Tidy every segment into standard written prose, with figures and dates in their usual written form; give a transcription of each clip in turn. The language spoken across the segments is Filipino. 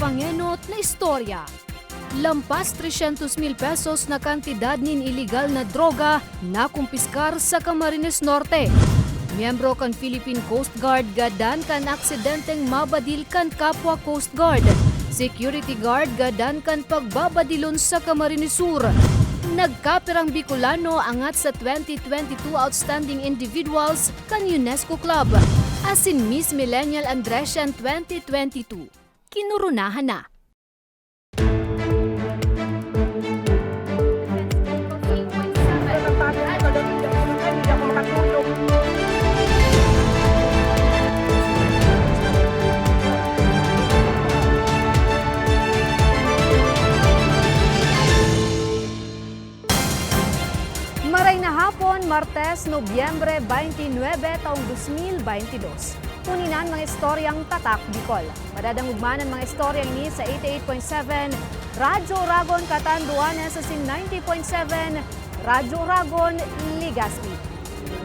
pangenot na istorya. Lampas 300,000 pesos na kantidad nin iligal na droga na kumpiskar sa Camarines Norte. Miyembro kan Philippine Coast Guard gadan kan aksidenteng mabadil kan kapwa Coast Guard. Security guard gadan kan pagbabadilon sa Camarines Sur. Nagkapirang Bicolano angat sa 2022 Outstanding Individuals kan UNESCO Club. Asin Miss Millennial Andresian 2022. Kinurunahan na. Maray na hapon, Martes, Nobyembre 29, taong 2022. Puninan mga istoryang tatak Bicol. Madadangugmanan mga istorya ini sa 88.7 Radyo Oragon Catanduanes sa 90.7 Radyo Oragon Legazpi.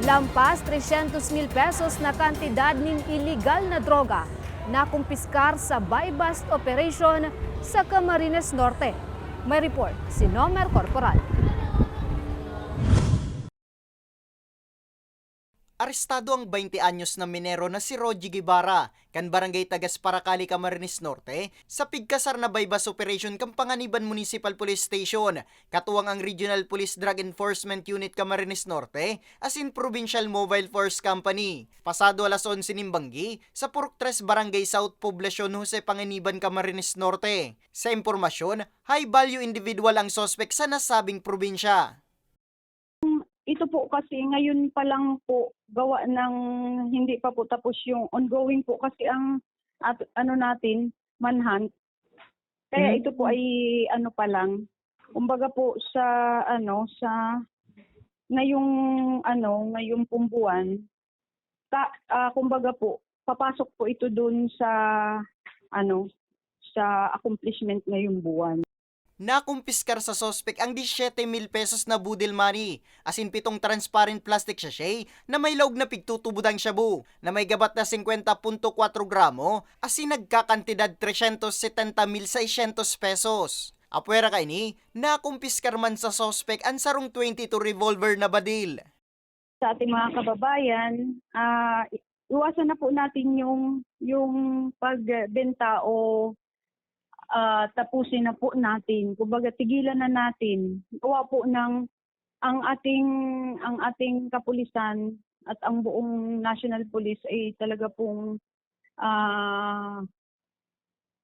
Lampas 300,000 pesos na kantidad ng iligal na droga na kumpiskar sa buy-bust operation sa Camarines Norte. May report si Nomer Corporal. Arestado ang 20 anyos na minero na si Rogie Guevara, kan Barangay Tagas Paracali, Camarines Norte, sa pigkasar na buy-bust operation kang Panganiban Municipal Police Station, katuwang ang Regional Police Drug Enforcement Unit Camarines Norte, as in Provincial Mobile Force Company. Pasado alas 11 nimbanggi, sa Purok 3 Barangay South Poblacion, Jose Panganiban, Camarines Norte. Sa impormasyon, high-value individual ang sospek sa nasabing probinsya. Ito po kasi ngayon pa lang po gawa ng hindi pa po tapos yung ongoing po kasi ang natin manhunt. Kaya ito po ay pa lang. Kumbaga po sa ngayong pumbuan, kumbaga po papasok po ito dun sa sa accomplishment ngayong buwan. Nakumpiskar sa sospek ang 17,000 pesos na budel money, asin 7 transparent plastic sachet na may lawg na pigtutubudang shabu na may gabat na 50.4 gramo, asin nagkakantidad 370,600 pesos. Apwera kay ni, nakumpiskar man sa sospek ang sarong 22 revolver na badil. Sa ating mga kababayan, iwasan na po natin yung pagbenta o tapusin na po natin. Kumbaga tigilan na natin. Gawa po ng ang ating kapulisan at ang buong National Police ay talaga pong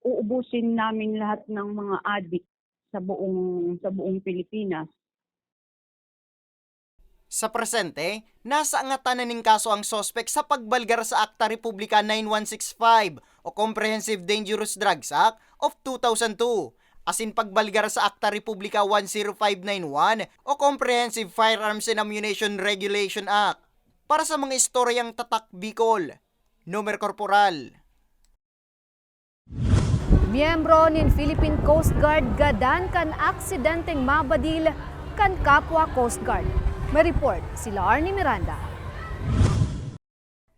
uubusin namin lahat ng mga addict sa buong Pilipinas. Sa presente, nasa angatanan ng kaso ang sospek sa pagbalgar sa Akta Republika 9165 o Comprehensive Dangerous Drugs Act of 2002, asin pagbalgar sa Akta Republika 10591 o Comprehensive Firearms and Ammunition Regulation Act. Para sa mga istoryang tatak Bicol, Nomer Corporal. Miyembro nin Philippine Coast Guard gadan kan aksidenteng mabadil kan kapwa Coast Guard. May report sila Arnie Miranda.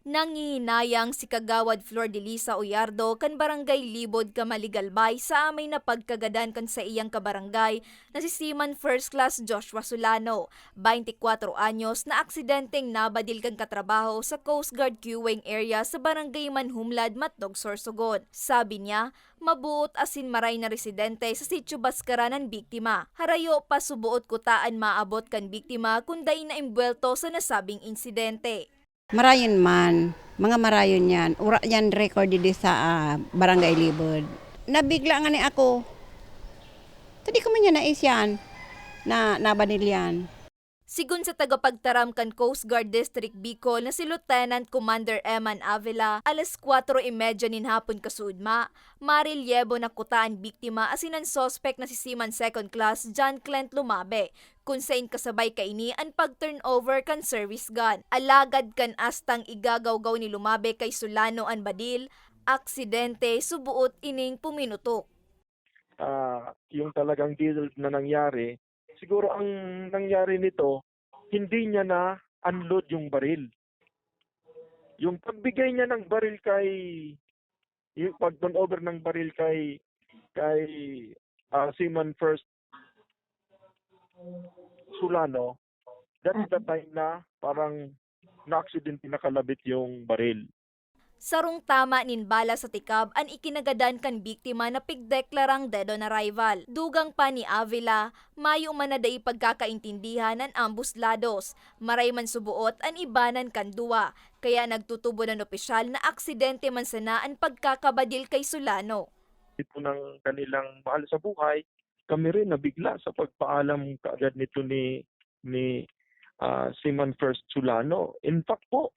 Nangihinayang si Kagawad Flor de Lisa Oyardo kan Barangay Libod Kamaligalbay sa amay na pagkagadan kan sa iyang kabarangay na si Seaman First Class Joshua Solano, 24 anyos na aksidenteng nabadil kan katrabaho sa Coast Guard queuing area sa Barangay Manhumlad, Matnog, Sorsogon. Sabi niya, mabuot asin maray na residente sa sitio Baskara ng biktima. Harayo pa subuot kutaan maabot kan biktima kunday na imbwelto sa nasabing insidente. Marayon man, mga marayon yan. Ura yan record di sa Barangay Libod. Nabigla nga ni ako. Tadi ko man yan naisyan na nabanil yan. Sigun sa tagapagtaram kan Coast Guard District Bicol na si Lieutenant Commander Eman Avila, alas 4:30 nin hapon kasuudma, marilyebo na kutaan biktima asinan sospek na si Seaman Second Class John Clint Lumabe, kung sain kasabay kaini ang pag-turnover kan service gun. Alagad kan astang igagawgaw ni Lumabe kay Solano an badil, aksidente subuot ining puminutok. Yung talagang deal na nangyari, siguro ang nangyari nito, hindi niya na unload yung baril. Yung pagbigay niya ng baril yung pag-turn over ng baril kay kay Seaman First Solano, that's the time na parang na-accident nakalabit yung baril. Sarong tama nin bala sa tikab an ikinagadan kan biktima na pigdeklarang dead on arrival. Dugang pa ni Avila, mayo man na day pagkakaintindihan an ambos lados. Maray man subuot an ibanan kan duwa, kaya nagtutubo ng opisyal na aksidente man sana an pagkakabadil kay Solano. Ito ng kanilang mahal sa buhay, kami rin nabigla sa pagpaalam kaagad nito ni Seaman First Solano. In fact po,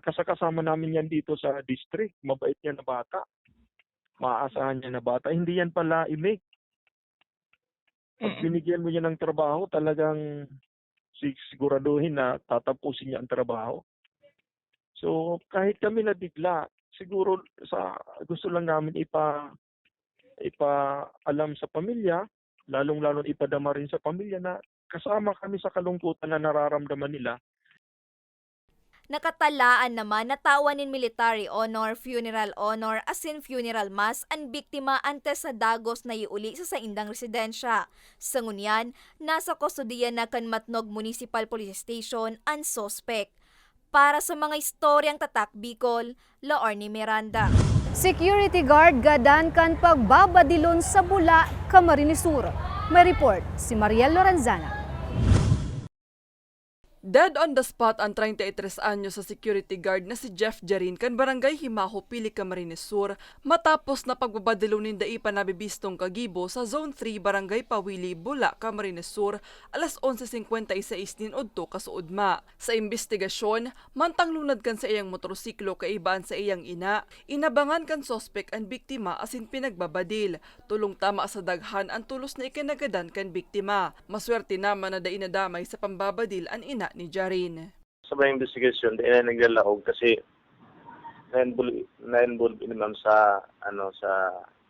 kasama namin yan dito sa district. Mabait yan na bata. Maaasahan niya na bata. Hindi yan pala imig. Pag binigyan mo niya ng trabaho, talagang siguraduhin na tatapusin niya ang trabaho. So, kahit kami nabigla, siguro gusto lang namin ipaalam sa pamilya, lalong-lalo ipadama rin sa pamilya na kasama kami sa kalungkutan na nararamdaman nila. Nakatalaan naman na tawanin military honor, funeral honor, asin funeral mass ang biktima antes sa dagos na iuli sa saindang residensya. Sa ngunyan, nasa kustodiya na kan Matnog Municipal Police Station ang sospek. Para sa mga istoryang tatak Bicol, Laorny Miranda. Security guard gadan kan pagbabadilon sa Bula, Camarines Sur. May report si Mariel Lorenzana. Dead on the spot ang 33 anyos sa security guard na si Jeff Jarin kan Barangay Himaho, Pili, Camarines Sur matapos na pagbabadilo ninda ipanabibistong kagibo sa Zone 3 Barangay Pawili, Bula, Camarines Sur alas 11:56 nin odto kasuudma. Sa investigasyon, mantang lunad kan sa iyang motorsiklo kaibaan sa iyang ina, inabangan kan sospek ang biktima asin pinagbabadil. Tulong tama sa daghan ang tulos na ikinagadan kan biktima. Maswerte naman na dainadamay sa pambabadil ang ina ni Jarin. Sa mga investigasyon, di na naglalaog kasi na-involve naman sa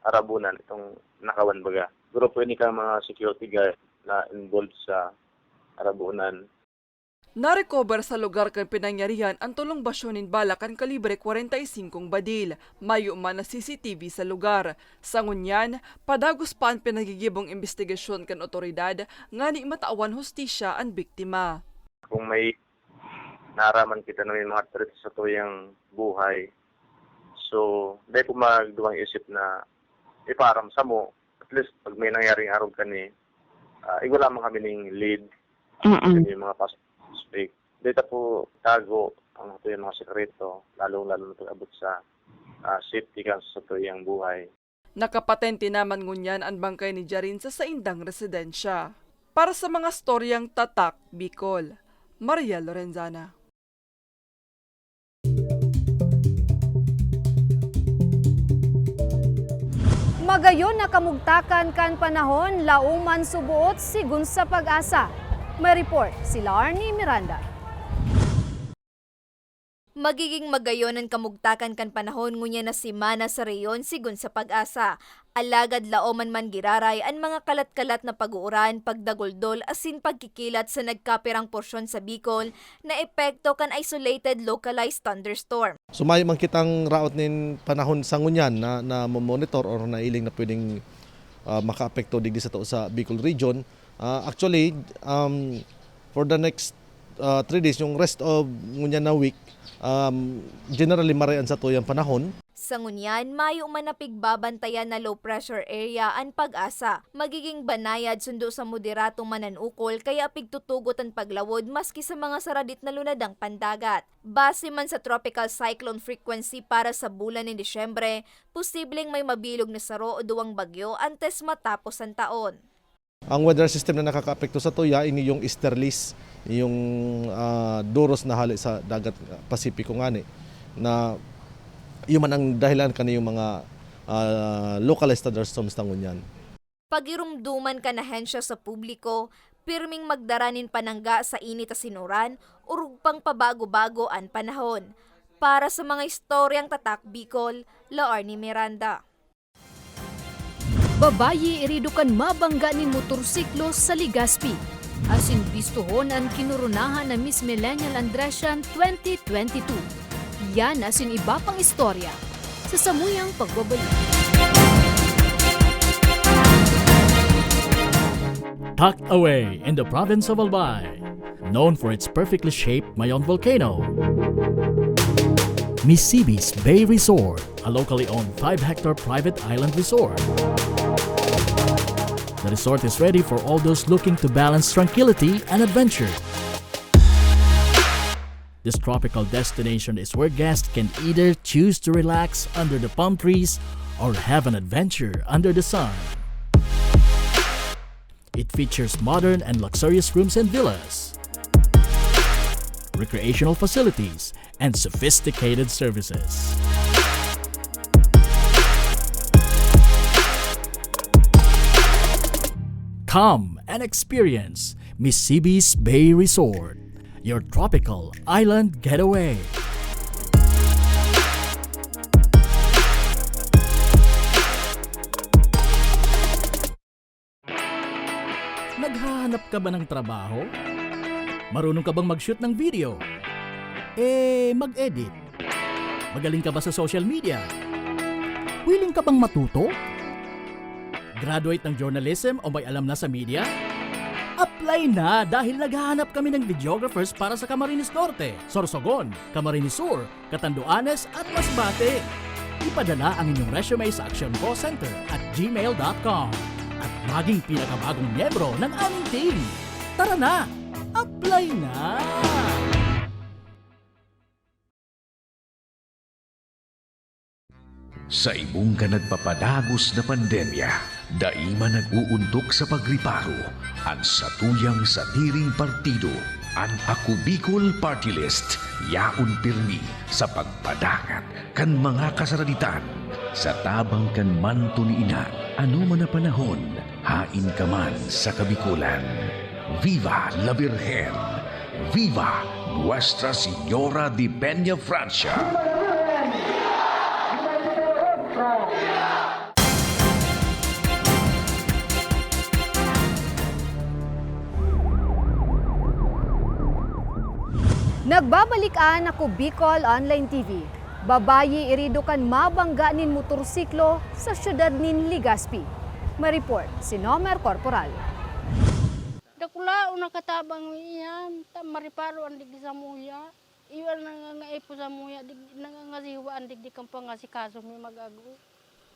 Arabunan itong nakawan baga. Grupo ini ka mga security guard na involved sa Arabunan. Narecover sa lugar kan pinangyarihan ang tulong basyonin bala kan kalibre 45 badil. Mayo man na CCTV sa lugar. Sa ngunyan, padagos pa ang pinagigibong investigasyon kan otoridad nga ni matawan hustisya ang biktima. Kung may naraman kita na may mga threats sa tuyang buhay, so dahil po magduwang isip na iparam sa mo, at least pag may nangyaring araw ka ni, wala man kami ng lead, kami mga suspect. Dito po tago ang tuyang mga sekreto, lalong-lalo na pag-abot sa safety ka sa tuyang buhay. Nakapatente naman ngunyan ang bangkay ni Jarin sa saindang residensya. Para sa mga storyang tatak Bicol, Mariel Lorenzana. Magayon na kamugtakan kan panahon, lauman subuot sigun sa pag-asa. May report si Laorny Miranda. Magiging magayon ang kamugtakan kan panahon ngunya na simana sa reyon sigun sa pag-asa. Alagad laoman man giraray ang mga kalat-kalat na pag-uuran, pagdagoldol asin pagkikilat sa nagkapirang porsyon sa Bicol na epekto kan isolated localized thunderstorm. Sumayo man kitang raot nin panahon sa ngunyan na monitor or nailing na pwedeng makaapekto digdi sa to sa Bicol region. Actually, for the next 3 days, yung rest of ngunyan na week, generally marayan sa tuyang panahon. Sa ngunyan, mayo man na pigbabantayan na low pressure area ang pag-asa. Magiging banayad sundo sa moderatong mananukol kaya pigtutugot ang paglawod maski sa mga saradit na lunadang pandagat. Base man sa tropical cyclone frequency para sa bulan ng Disyembre, posibleng may mabilog na saro o duwang bagyo antes matapos ang taon. Ang weather system na nakakaapekto sa tuya ini yung easterlies, yung duros na hali sa dagat Pasipiko ngani na yun man ang dahilan kaniyong mga localized thunderstorms na ngunyan. Pagirumduman ka na hensya sa publiko, pirming magdaranin panangga sa init at sinuran, urug pang pabago-bago ang panahon. Para sa mga istoryang tatak Bicol, Laorny Miranda. Babayi iridukan mabangga ni motorsiklo sa Legazpi. Asin bistuhon ang kinurunahan na Miss Millennial Andresian 2022. Yan asin iba pang istorya sa samuyang pagbabalik. Tucked away in the province of Albay, known for its perfectly shaped Mayon volcano, Misibis Bay Resort, a locally owned 5-hectare private island resort. The resort is ready for all those looking to balance tranquility and adventure. This tropical destination is where guests can either choose to relax under the palm trees or have an adventure under the sun. It features modern and luxurious rooms and villas, recreational facilities, and sophisticated services. Come and experience Misibis Bay Resort, your tropical island getaway. Naghahanap ka ba ng trabaho? Marunong ka bang mag-shoot ng video? Mag-edit? Magaling ka ba sa social media? Willing ka bang matuto? Graduate ng journalism o may alam na sa media? Apply na dahil naghahanap kami ng videographers para sa Camarines Norte, Sorsogon, Camarines Sur, Catanduanes at Masbate. Ipadala ang inyong resume sa actioncallcenter@gmail.com at maging pinakabagong miyembro ng aming team. Tara na! Apply na! Sa imong ka nagpapadagos na pandemya, daima nag-uuntok sa pagriparo ang satuyang satiring partido, ang Ako Bicol Party List, yaon pirmi sa pagpadangat kan mga kasaraditan, sa tabang kan manto ni ina, ano man na panahon, hain ka man sa Kabikulan. Viva la Virgen! Viva Nuestra Señora de Peña Francia! Nagbabalikan ako Bicol Online TV. Babayi irido kan mabangga nin motorsiklo sa syudad nin Legazpi. Mareport si Nomer Corporal. Dakula una katabang iyan, mariparo ang digdi sa muya. Iwan nangangaipo sa muya, nangangasiwa ang digdi kang pangasikaso may magago.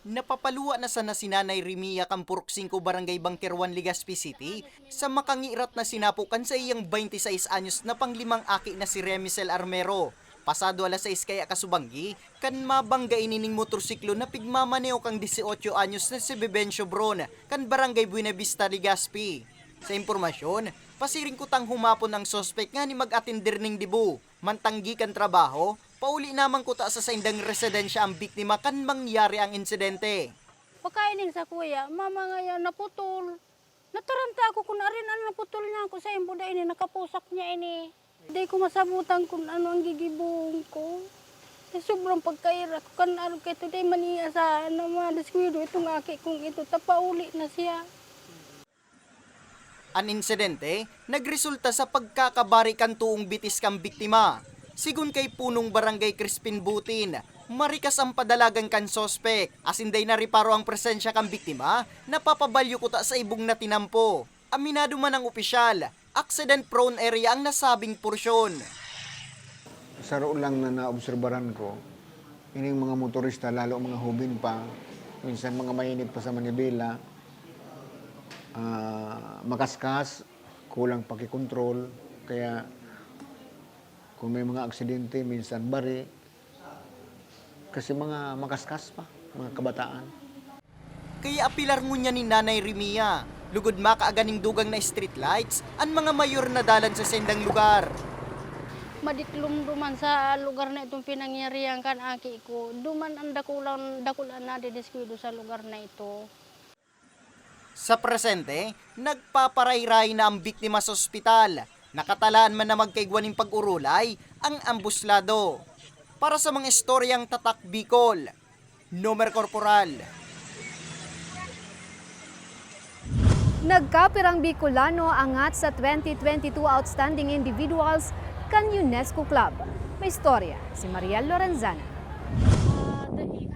Napapaluwa na sana si Nanay Rimia Campurok 5 Barangay Bangkerwan, Legazpi City sa makangirat na sinapukan sa iyang 26 anyos na panglimang aki na si Remicel Armero. Pasado alas 6 kaya kasubanggi, kan mabangga inining motorsiklo na pigmamaneo kang 18 anyos na si Bebencio Bron, kan Barangay Buena Vista, Legazpi. Sa impormasyon, pasiring kutang humapon ang sospek nga ni mag-atindir ning dibu, mantanggi kan trabaho, pauli naman kuta sa saindang residensya ang biktima kan mangyari ang insidente. Pagkaining sa kuya, mama ngayon naputol. Nataranta ako kung arin ang naputol niya ako sa imbuda ini, nakapusak niya ini. Hindi ko masabutan kung ano ang gigibong ko. Sobrang pagkaira ko kan araw kay today maniya sa mga deskwado itong aki kong ito, tapauli na siya. Ang insidente, nagresulta sa pagkakabari kan tuong bitis kang biktima. Sigun kay punong Barangay Crispin Butin, marikas ang padalagan kan sospek. Asinday na riparo ang presensya kang biktima, napapabalyo kuta sa ibong na tinampo. Aminado man ang opisyal, accident-prone area ang nasabing porsyon. Sa roon lang na naobserbaran ko, ining mga motorista, lalo mga hubin pa, minsan mga mainit pa sa Manibela, makaskas, kulang pakikontrol, kaya kung may mga aksidente, minsan bari, kasi mga makaskas pa, mga kabataan. Kaya apilar ngunya ni Nanay Rimia, lugod makaaganing dugang na street lights, ang mga mayor na dalan sa sendang lugar. Madiklum duman sa lugar na itong pinangyarihan kan aki ko, duman ang dakulan na didiskwado sa lugar na ito. Sa presente, nagpaparayray na ang biktima sa ospital. Nakatalaan man na magkaigwaning pag-urulay ang ambuslado. Para sa mga istoryang tatak Bicol, Nomer Corporal. Nagkapirang Bicolano angat sa 2022 Outstanding Individuals kan UNESCO Club. May istorya si Mariel Lorenzana.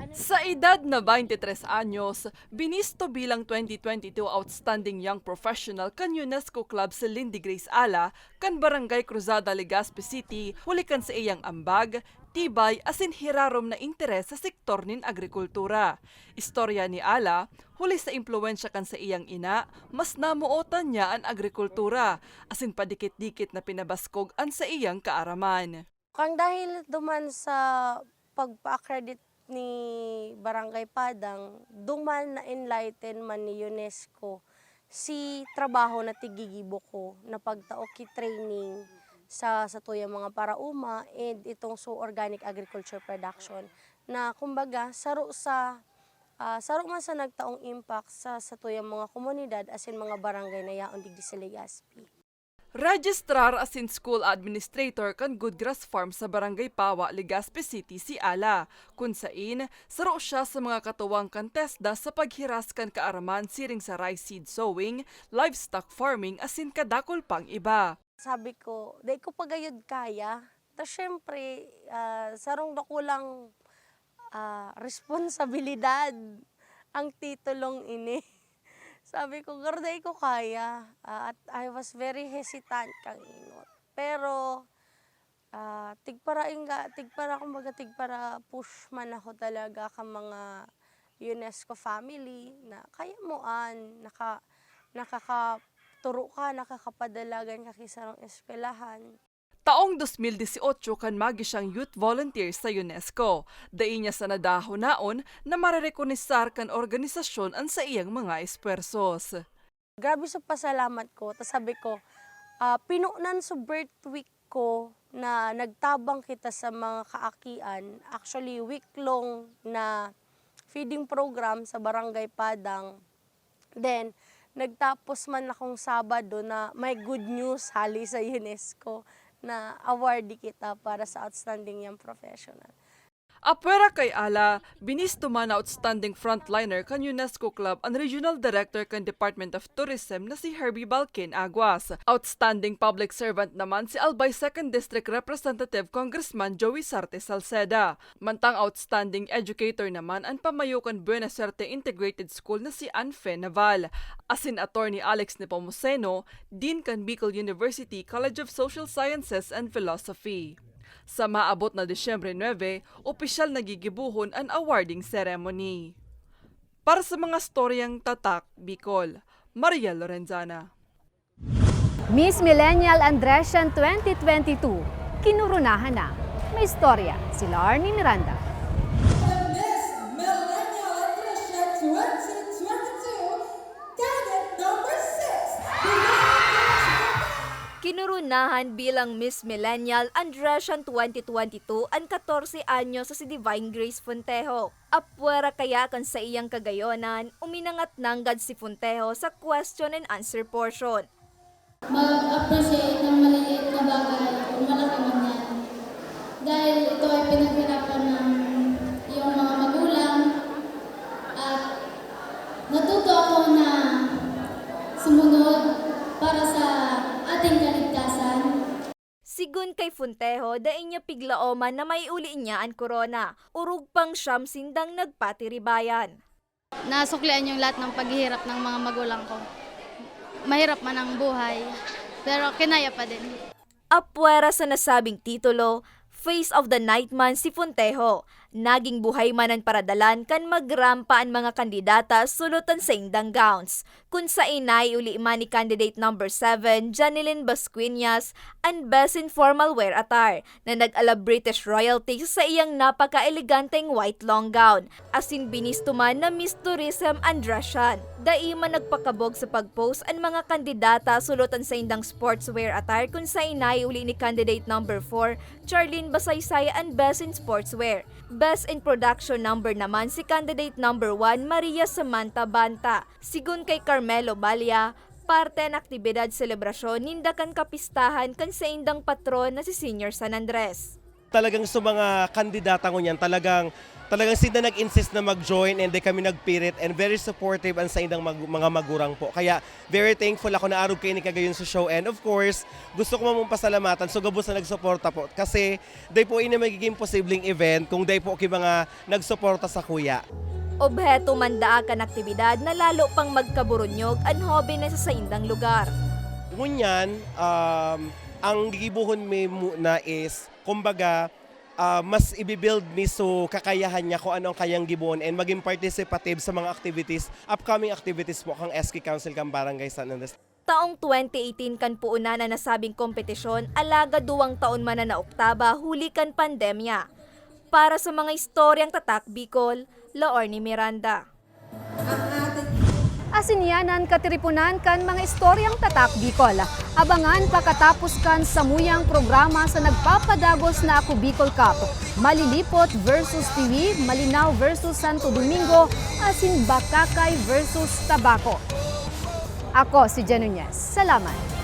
Sa edad na 23 anyos, binisto bilang 2022 Outstanding Young Professional kan UNESCO Club si Lindy Grace Ala kan Barangay Cruzada, Legazpi City, hulikan sa iyang ambag, tibay asin hirarom na interes sa sektor nin agrikultura. Istorya ni Ala, huli sa impluensya kan sa iyang ina, mas namuotan niya ang agrikultura, asin padikit-dikit na pinabaskog an sa iyang kaaraman. Kang dahil duman sa pagpa-accredit ni Barangay Padang, duman na enlighten man ni UNESCO si trabaho na tigigibo ko na pagtaoki training sa tuyang mga parauma and itong organic agriculture production na kumbaga saro man sa nagtaong impact sa tuyang mga komunidad asin mga barangay na yaon digdi sa Legazpi. Registrar asin school administrator kan Goodgrass Farm sa Barangay Pawa, Legazpi City si Ala, kung sain saro siya sa mga katuwang kantesda sa paghiras kan kaaraman siring sa rice seed sowing, livestock farming asin kadakol pang iba. Sabi ko, di ko pagayod kaya. Tapos syempre, sarong dakulang responsibilidad ang titulong ini. Sabi ko, garday ko kaya. At I was very hesitant kang inot. Pero, tigpara push man ako talaga ka mga UNESCO family na kaya moan, nakakaturo ka, nakakapadalagan ka kisarong eskwelahan. Taong 2018 kan magi siyang youth volunteer sa UNESCO. Dai niya sa nadahonaon na marerekonisar kan organisasyon ang sa iyang mga espuersos. Grabe sa pasalamat ko. Tapos sabi ko, pinunan sa birth week ko na nagtabang kita sa mga kaakian. Actually, week-long na feeding program sa Barangay Padang. Then, nagtapos man akong Sabado na may good news hali sa UNESCO na award kita para sa Outstanding Young Professional. Apwera kay Ala, binisto man na outstanding frontliner kan UNESCO Club ang Regional Director kan Department of Tourism na si Herbie Balkin Aguas. Outstanding public servant naman si Albay 2nd District Representative Congressman Joey Sarte Salceda. Mantang outstanding educator naman ang pamayukan Buena Suerte Integrated School na si Anfe Naval. Asin attorney Alex Nepomuceno, Dean kan Bicol University College of Social Sciences and Philosophy. Sa maabot na Disyembre 9, opisyal nagigibuhon ang awarding ceremony. Para sa mga storyang tatak, Bicol, Maria Lorenzana. Miss Millennial Andresian 2022, kinurunahan na. May istorya, sila Arnie Miranda. Miss Millennial Andresian 2022, candidate number 6. Kinurunahan bilang Miss Millennial Andresian 2022 ang 14 anyo sa si Divine Grace Fontejo. Apwera kaya kan sa iyang kagayonan, uminangat nanggad si Fontejo sa question and answer portion. Mag-appreciate ng maliliit na bagay kung malaki man yan. Dahil ito ay pinaghirapan ng iyong mga magulang at natuto ako na sumunod para sa ating kaligtasan. Sigun kay Fontejo, daing niya piglaoman na may uli niya ang korona. Urug pang siyam sindang nagpatiribayan. Nasuklian yung lahat ng paghihirap ng mga magulang ko. Mahirap man ang buhay, pero kinaya pa din. Apwera sa nasabing titulo, Face of the Night man si Fontejo. Naging buhay man ang paradalan kan magrampa ang mga kandidata sulutan sa indang gowns. Kung sa inay uli man ni candidate number 7, Janilyn Basquinias, ang best informal wear attire na nag-ala British royalty sa iyang napaka-eleganteng white long gown. Asin binisto man na Miss Tourism Andresian. Dai man nagpakabog sa pag-post ang mga kandidata sulutan sa indang sportswear attire kung sa inay uli ni candidate number 4, Charlene Basaysay, ang best in sportswear. Best in production number naman si candidate number 1, Maria Samantha Banta. Sigun kay Carmelo Balia, parte ng aktibidad selebrasyon nindakan kapistahan kan sa indang patron na si Senior San Andres. Talagang sa mga kandidata ko niyan, talagang talagang sila nag-insist na mag-join and kami nagpirit and very supportive ang sa indang mga magurang po. Kaya very thankful ako na arog kayo ni kagayon sa show and of course, gusto ko mong pasalamatan so gabos na nagsuporta po kasi day po ini magiging posibleng event kung day po kay mga nagsuporta sa kuya. Obheto mandaa kan aktibidad na lalo pang magkaburunyog ang hobby na sa indang lugar. Ngunyan, ang gigibuhon mi muna is, kumbaga, mas ibibuild mi so kakayahan niya kung anong kayang gibuhon and maging participative sa mga activities, upcoming activities po kang SK Council kang Barangay San Andres. Taong 2018 kan puuna na nasabing kompetisyon, alaga 2 taon man na oktaba huli kan pandemya. Para sa mga istoryang tatak Bicol, Laorny Miranda. Asinyanan katiripunan kan mga istoryang tatak Bicol. Abangan pagkatapos kan samuyang programa sa nagpapadagos na Ako Bicol Cup. Malilipot versus Tiwi, Malinaw versus Santo Domingo, asin Bakakay versus Tabaco. Ako si Jen Nunez. Salamat.